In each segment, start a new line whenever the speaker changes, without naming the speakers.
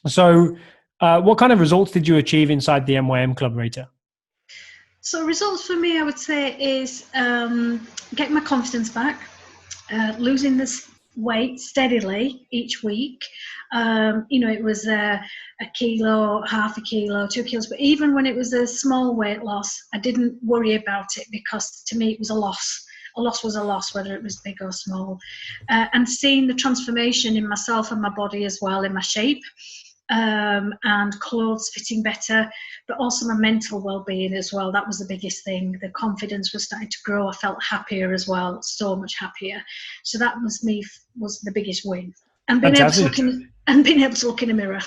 So, what kind of results did you achieve inside the MYM Club, Rita?
So results for me, I would say, is getting my confidence back, losing this weight steadily each week. It was a kilo, half a kilo, 2 kilos, but even when it was a small weight loss, I didn't worry about it because to me it was a loss. A loss was a loss, whether it was big or small. And seeing the transformation in myself and my body as well, in my shape, and clothes fitting better, but also my mental well-being as well. That was the biggest thing. The confidence was starting to grow. I felt happier as well, so much happier. So that was the biggest win. And being able to look in a mirror.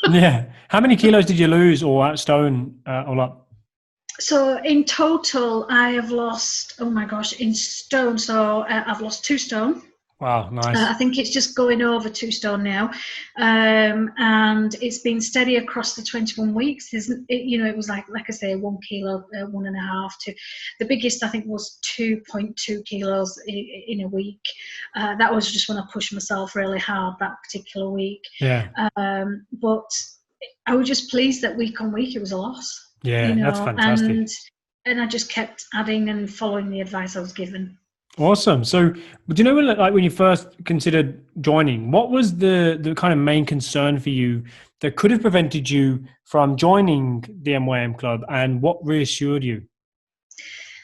Yeah. How many kilos did you lose or stone all up?
So in total, I have lost, oh my gosh, in stone. So I've lost 2 stone.
Wow, nice.
I think it's just going over 2 stone now, and it's been steady across the 21 weeks. It was like I say, 1 kilo, 1.5 to the biggest I think was 2.2 kilos in a week. That was just when I pushed myself really hard that particular week.
Yeah.
But I was just pleased that week on week it was a loss.
Yeah, that's fantastic.
And I just kept adding and following the advice I was given.
Awesome. So, do you know when you first considered joining, what was the kind of main concern for you that could have prevented you from joining the MYM Club, and what reassured you?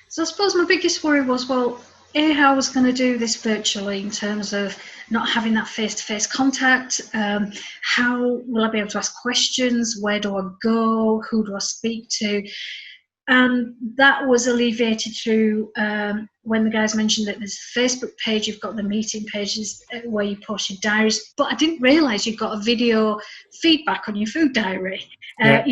So I suppose my biggest worry was, how I was going to do this virtually in terms of not having that face-to-face contact. How will I be able to ask questions? Where do I go? Who do I speak to? And that was alleviated through when the guys mentioned that there's a Facebook page, you've got the meeting pages where you post your diaries, but I didn't realise you've got a video feedback on your food diary.
Yeah.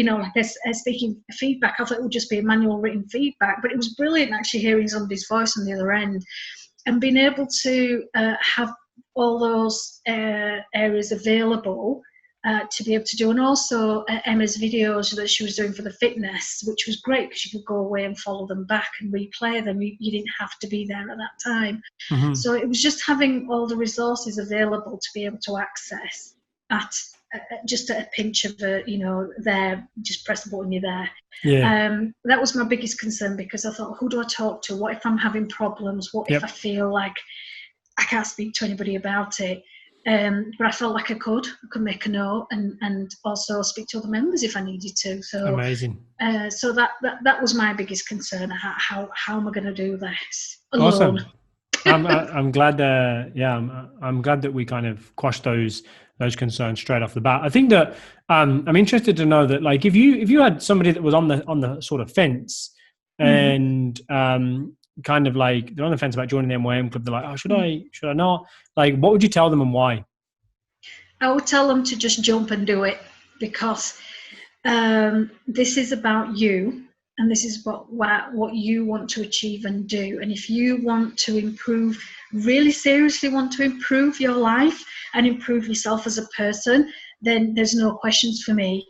Speaking feedback, I thought it would just be a manual written feedback, but it was brilliant actually hearing somebody's voice on the other end and being able to have all those areas available to be able to do, and also Emma's videos that she was doing for the fitness, which was great because you could go away and follow them back and replay them. You didn't have to be there at that time.
Mm-hmm.
So it was just having all the resources available to be able to access at just at a pinch of there, just press the button, you're there.
Yeah.
That was my biggest concern because I thought, who do I talk to? What if I'm having problems? What if I feel like I can't speak to anybody about it? But I felt like I could make a note and also speak to other members if I needed to. So
amazing.
So that was my biggest concern. How am I going to do this alone?
Awesome. I'm glad. I'm glad that we kind of quashed those concerns straight off the bat. I think that I'm interested to know that, like, if you had somebody that was on the sort of fence and kind of like they're on the fence about joining the MYM Club, they're like, oh, should I not? Like, what would you tell them and why?
I would tell them to just jump and do it, because this is about you, and this is what you want to achieve and do. And if you want to improve, really seriously want to improve your life and improve yourself as a person, then there's no questions for me.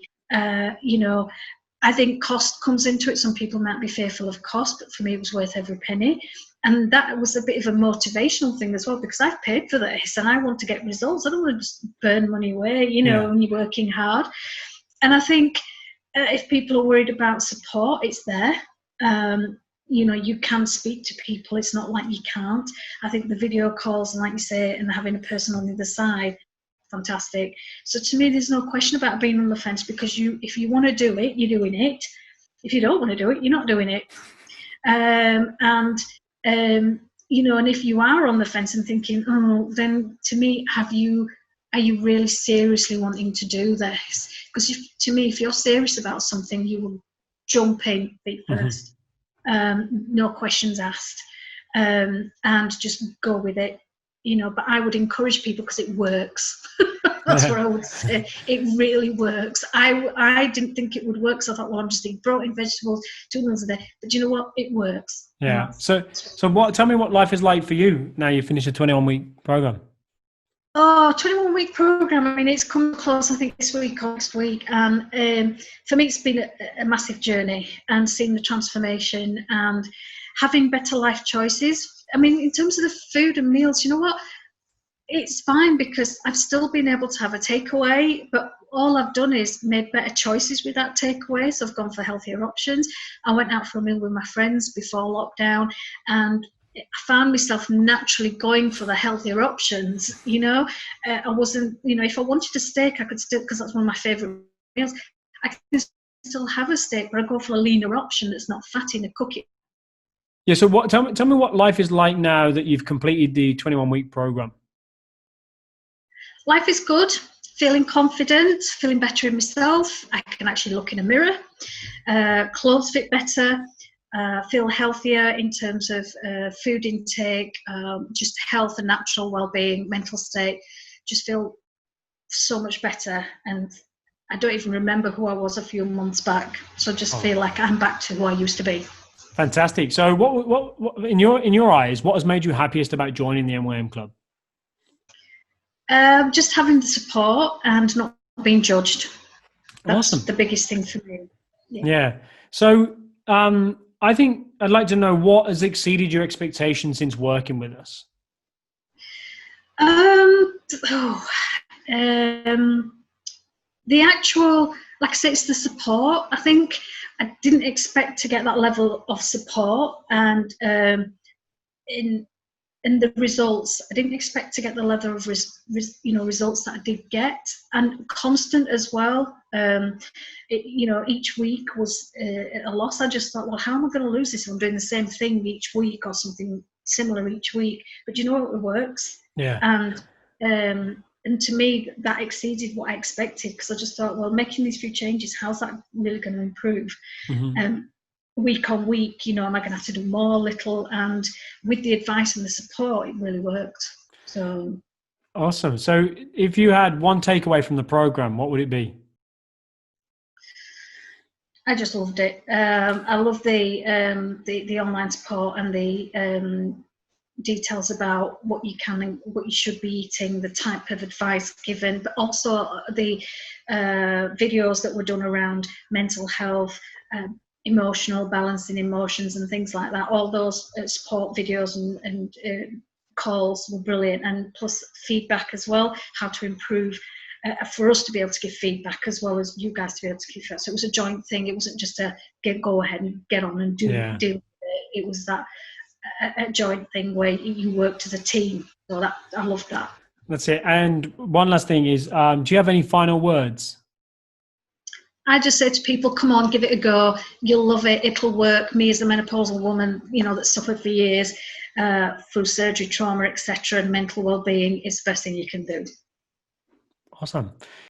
I think cost comes into it. Some people might be fearful of cost, but for me, it was worth every penny. And that was a bit of a motivational thing as well, because I've paid for this and I want to get results. I don't want to just burn money away, when you're working hard. And I think if people are worried about support, it's there. You can speak to people. It's not like you can't. I think the video calls, and like you say, and having a person on the other side, fantastic. So to me, there's no question about being on the fence, because if you want to do it, you're doing it. If you don't want to do it, you're not doing it. And if you are on the fence and thinking, then to me, are you really seriously wanting to do this? Because if you're serious about something, you will jump in feet first, no questions asked, and just go with it. But I would encourage people, because it works. That's what I would say. It really works. I didn't think it would work, so I thought, I'm just eating protein, vegetables, 2 meals a day. But you know what? It works.
Yeah. So tell me what life is like for you now you've finished a 21-week program.
21-week program. I mean, it's come close, I think, this week or next week. And for me, it's been a massive journey, and seeing the transformation and having better life choices. I mean, in terms of the food and meals, you know what? it's fine because I've still been able to have a takeaway, but all I've done is made better choices with that takeaway. So I've gone for healthier options. I went out for a meal with my friends before lockdown, and I found myself naturally going for the healthier options. I wasn't, if I wanted a steak, I could still, because that's one of my favourite meals, I can still have a steak, but I go for a leaner option that's not fatty and I cook it.
Yeah. So tell me what life is like now that you've completed the 21-week program.
Life is good, feeling confident, feeling better in myself. I can actually look in a mirror. Clothes fit better, feel healthier in terms of food intake, just health and natural well-being, mental state. Just feel so much better. And I don't even remember who I was a few months back. So I just feel like I'm back to who I used to be.
Fantastic. So what in your eyes, what has made you happiest about joining the MYM Club?
Just having the support and not being judged. That's
awesome.
The biggest thing for me.
Yeah. So I think I'd like to know what has exceeded your expectations since working with us.
The actual, like I say, it's the support. I think I didn't expect to get that level of support, and in the results, I didn't expect to get the level of results that I did get, and constant as well. Each week was a loss. I just thought, well, how am I going to lose this if I'm doing the same thing each week or something similar each week? But you know what, it works.
Yeah.
And to me, that exceeded what I expected, because I just thought, well, making these few changes, how's that really going to improve?
Mm-hmm.
Week on week, am I going to have to do more, little? And with the advice and the support, it really worked. So
awesome. So if you had one takeaway from the program, what would it be?
I just loved it. I love the online support and the details about what you can and what you should be eating, the type of advice given, but also the videos that were done around mental health, emotional balancing emotions and things like that. All those support videos and calls were brilliant, and plus feedback as well, how to improve, for us to be able to give feedback as well as you guys to be able to give feedback. So it was a joint thing. It wasn't just go ahead and get on and do it. It was that a joint thing where you worked as a team. So that I loved that.
That's it. And one last thing is, do you have any final words?
I just say to people, come on, give it a go. You'll love it. It'll work. Me as a menopausal woman, that suffered for years through surgery, trauma, etc., and mental well-being, is the best thing you can do.
Awesome.